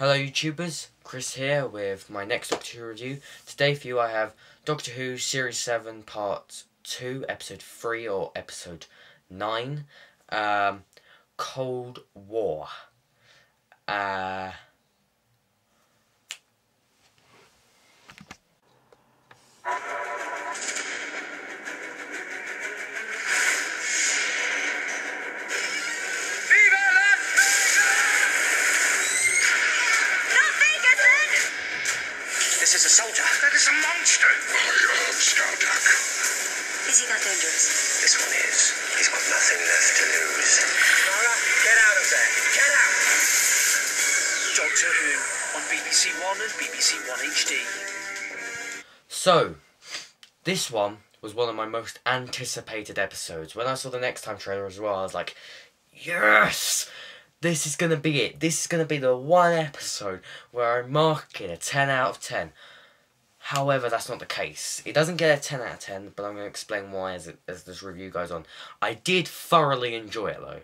Hello YouTubers, Chris here with my next Doctor Who review. Today for you I have Doctor Who Series 7 Part 2, Episode 3 or Episode 9, Cold War. This is a soldier. That is a monster. I am Scout. Is he that dangerous? This one is. He's got nothing left to lose. Clara, get out of there. Get out! Doctor Who on BBC One and BBC One HD. So, this one was one of my most anticipated episodes. When I saw the Next Time trailer as well, I was like, yes! This is going to be it. This is going to be the one episode where I mark it a 10 out of 10. However, that's not the case. It doesn't get a 10 out of 10, but I'm going to explain why as this review goes on. I did thoroughly enjoy it, though.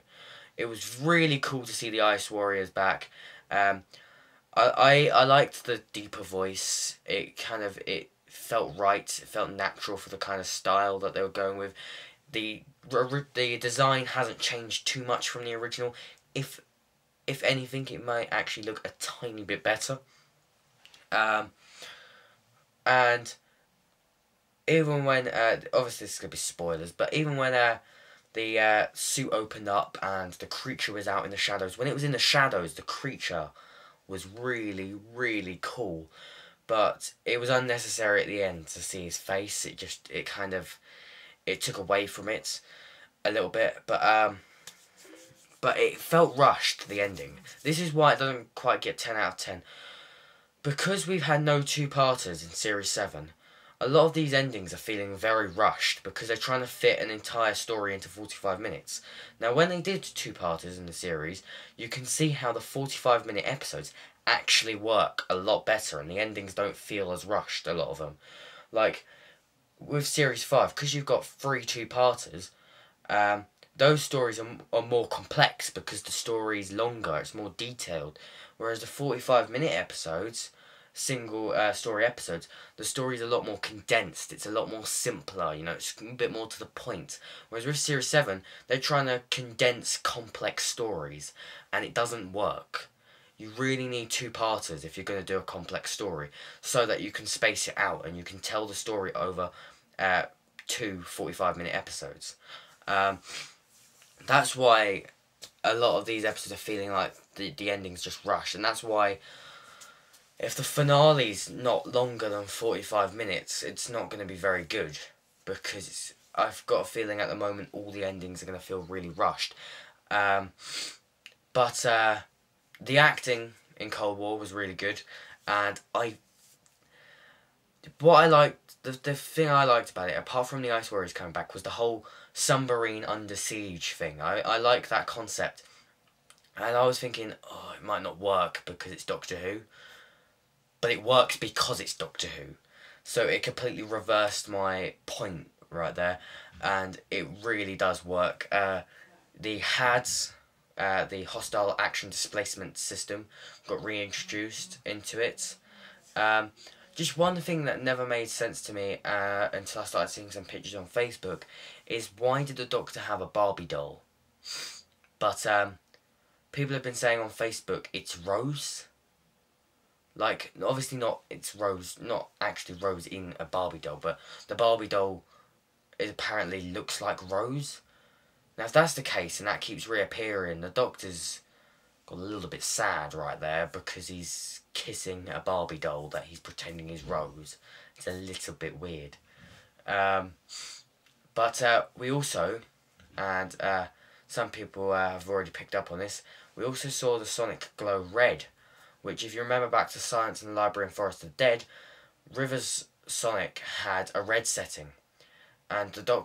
It was really cool to see the Ice Warriors back. I liked the deeper voice. It felt right. It felt natural for the kind of style that they were going with. The design hasn't changed too much from the original. If anything, it might actually look a tiny bit better. And even when, obviously this is going to be spoilers, but even when the suit opened up and the creature was out in the shadows, when it was in the shadows, the creature was really, really cool. But it was unnecessary at the end to see his face. It took away from it a little bit, but it felt rushed, the ending. This is why it doesn't quite get 10 out of 10. Because we've had no two-parters in Series 7, a lot of these endings are feeling very rushed because they're trying to fit an entire story into 45 minutes. Now, when they did two-parters in the series, you can see how the 45-minute episodes actually work a lot better and the endings don't feel as rushed, a lot of them. Like, with Series 5, because you've got 3 two-parters, those stories are more complex because the story's longer, it's more detailed. Whereas the 45-minute episodes, single story episodes, the story's a lot more condensed, it's a lot more simpler, you know, it's a bit more to the point. Whereas with Series 7, they're trying to condense complex stories, and it doesn't work. You really need two-parters if you're going to do a complex story, so that you can space it out and you can tell the story over 2 45-minute episodes. That's why a lot of these episodes are feeling like the ending's just rushed, and that's why if the finale's not longer than 45 minutes, it's not going to be very good, because I've got a feeling at the moment all the endings are going to feel really rushed. But the acting in Cold War was really good, and the thing I liked about it, apart from the Ice Warriors coming back, was the whole submarine under siege thing. I like that concept. And I was thinking, oh, it might not work because it's Doctor Who. But it works because it's Doctor Who. So it completely reversed my point right there. And it really does work. The HADS, the Hostile Action Displacement System, got reintroduced into it. Just one thing that never made sense to me until I started seeing some pictures on Facebook is, why did the Doctor have a Barbie doll? But people have been saying on Facebook it's Rose. Like, obviously not it's Rose, not actually Rose in a Barbie doll, but the Barbie doll apparently looks like Rose. Now if that's the case and that keeps reappearing, the Doctor's got a little bit sad right there because he's kissing a Barbie doll that he's pretending is Rose. It's a little bit weird. But we also, and some people have already picked up on this, we also saw the Sonic glow red, which, if you remember back to Silence in the Library and Forest of the Dead, River's Sonic had a red setting. And the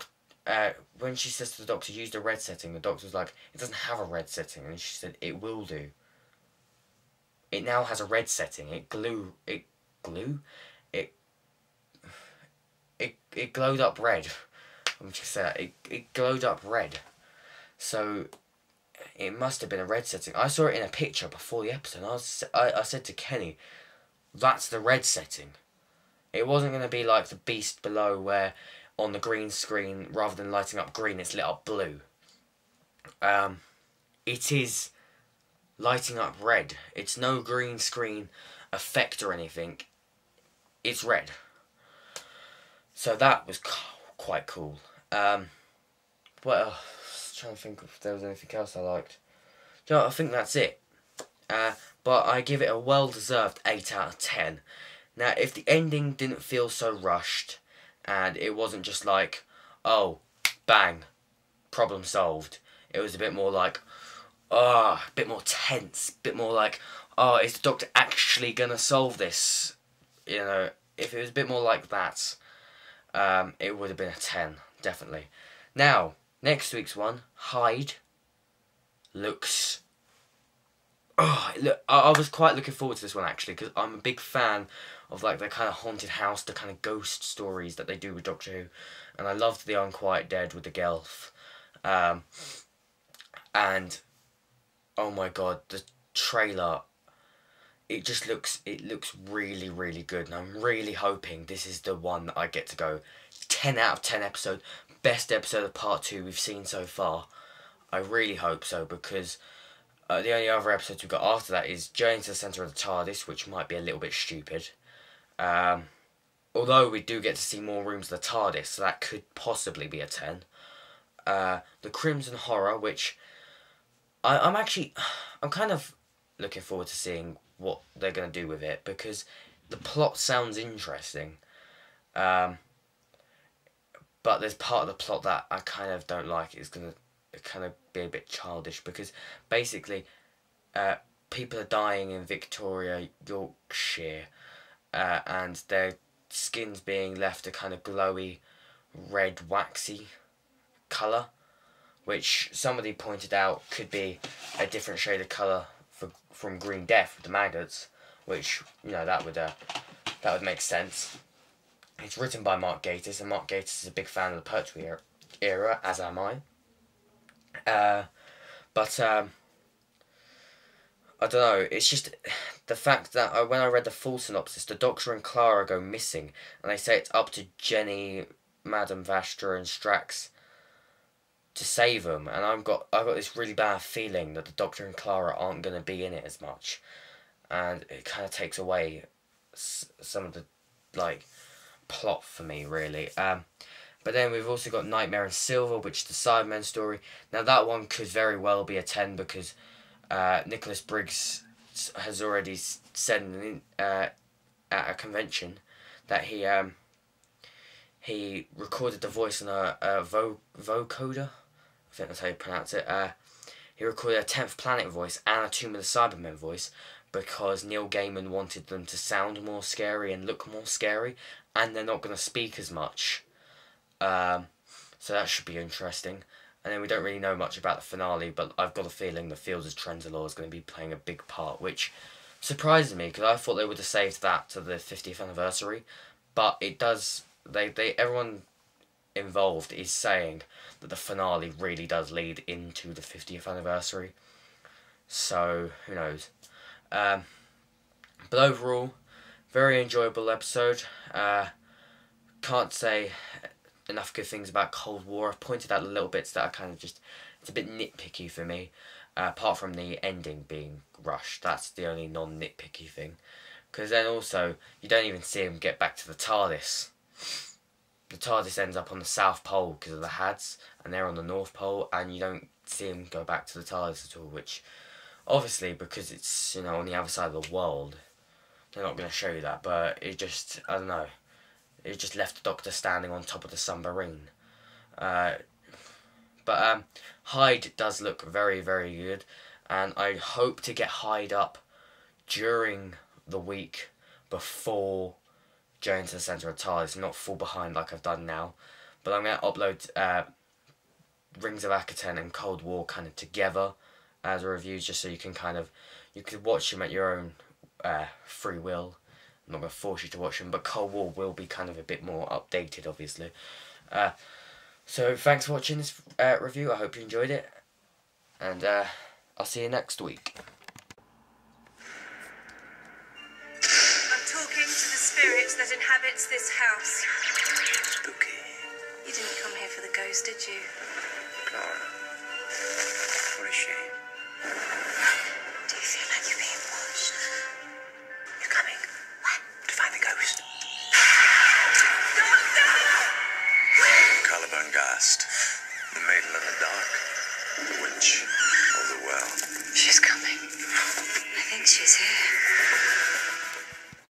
when she says to the Doctor, use the red setting, the Doctor's like, it doesn't have a red setting. And she said, it will do. It now has a red setting. It glowed up red. I'm just saying that. It glowed up red. So, it must have been a red setting. I saw it in a picture before the episode. I said to Kenny, that's the red setting. It wasn't going to be like the Beast Below where on the green screen, rather than lighting up green, it's lit up blue. It is lighting up red. It's no green screen effect or anything. It's red. So that was quite cool. Well, trying to think if there was anything else I liked. You know, I think that's it. But I give it a well-deserved 8 out of 10. Now, if the ending didn't feel so rushed, and it wasn't just like, oh, bang, problem solved. It was a bit more like, a bit more tense, a bit more like, is the Doctor actually gonna solve this? You know, if it was a bit more like that, it would have been a 10, definitely. Now, next week's one, Hyde, looks... I was quite looking forward to this one, actually, because I'm a big fan of, like, the kind of haunted house, the kind of ghost stories that they do with Doctor Who. And I loved The Unquiet Dead with the Gelf. And, oh my god, the trailer, it looks really, really good. And I'm really hoping this is the one that I get to go 10 out of 10 episode. Best episode of Part 2 we've seen so far. I really hope so, because the only other episodes we've got after that is Journey to the Centre of the TARDIS, which might be a little bit stupid. Although we do get to see more rooms of the TARDIS, so that could possibly be a 10. The Crimson Horror, which I'm kind of looking forward to seeing what they're going to do with it, because the plot sounds interesting. But there's part of the plot that I kind of don't like. It's going to kind of be a bit childish, because basically people are dying in Victoria, Yorkshire, and their skin's being left a kind of glowy, red, waxy colour, which somebody pointed out could be a different shade of colour from Green Death with the maggots, which, you know, that would make sense. It's written by Mark Gatiss, and Mark Gatiss is a big fan of the Pertwee era, as am I. But I don't know, it's just the fact that when I read the full synopsis, the Doctor and Clara go missing, and they say it's up to Jenny, Madame Vastra and Strax to save them, and I've got this really bad feeling that the Doctor and Clara aren't going to be in it as much, and it kind of takes away some of the, like, plot for me, really. But then we've also got Nightmare in Silver, which is the Cybermen story. Now that one could very well be a 10, because Nicholas Briggs has already said at a convention that he recorded the voice on a vocoder. I think that's how you pronounce it. He recorded a 10th Planet voice and a Tomb of the Cybermen voice, because Neil Gaiman wanted them to sound more scary and look more scary, and they're not going to speak as much. So that should be interesting. And then we don't really know much about the finale, but I've got a feeling that Fields as Trenzalore is going to be playing a big part, which surprises me, because I thought they would have saved that to the 50th anniversary. But it does. Everyone involved is saying that the finale really does lead into the 50th anniversary. So who knows? But overall, very enjoyable episode. Can't say enough good things about Cold War. I've pointed out the little bits that are kind of just, it's a bit nitpicky for me, apart from the ending being rushed. That's the only non-nitpicky thing, because then also you don't even see him get back to the TARDIS. The TARDIS ends up on the South Pole because of the Hads, and they're on the North Pole, and you don't see him go back to the TARDIS at all, which obviously, because it's, you know, on the other side of the world, they're not going to show you that. But it just, I don't know, it just left the Doctor standing on top of the submarine. But Hyde does look very, very good, and I hope to get Hyde up during the week before Journey to the Centre of TARDIS, not fall behind like I've done now. But I'm going to upload Rings of Akaten and Cold War kind of together as a review, just so you can kind of, you could watch them at your own free will. I'm not going to force you to watch them, but Cold War will be kind of a bit more updated, obviously. So thanks for watching this review. I hope you enjoyed it, And I'll see you next week. I'm talking to the spirit that inhabits this house. Spooky. You didn't come here for the ghost, did you? Clara. What a shame. Do you feel like you're being watched? You're coming. What? To find the ghost. Collarbone Gast. The maiden in the dark. The witch of the well. She's coming. I think she's here.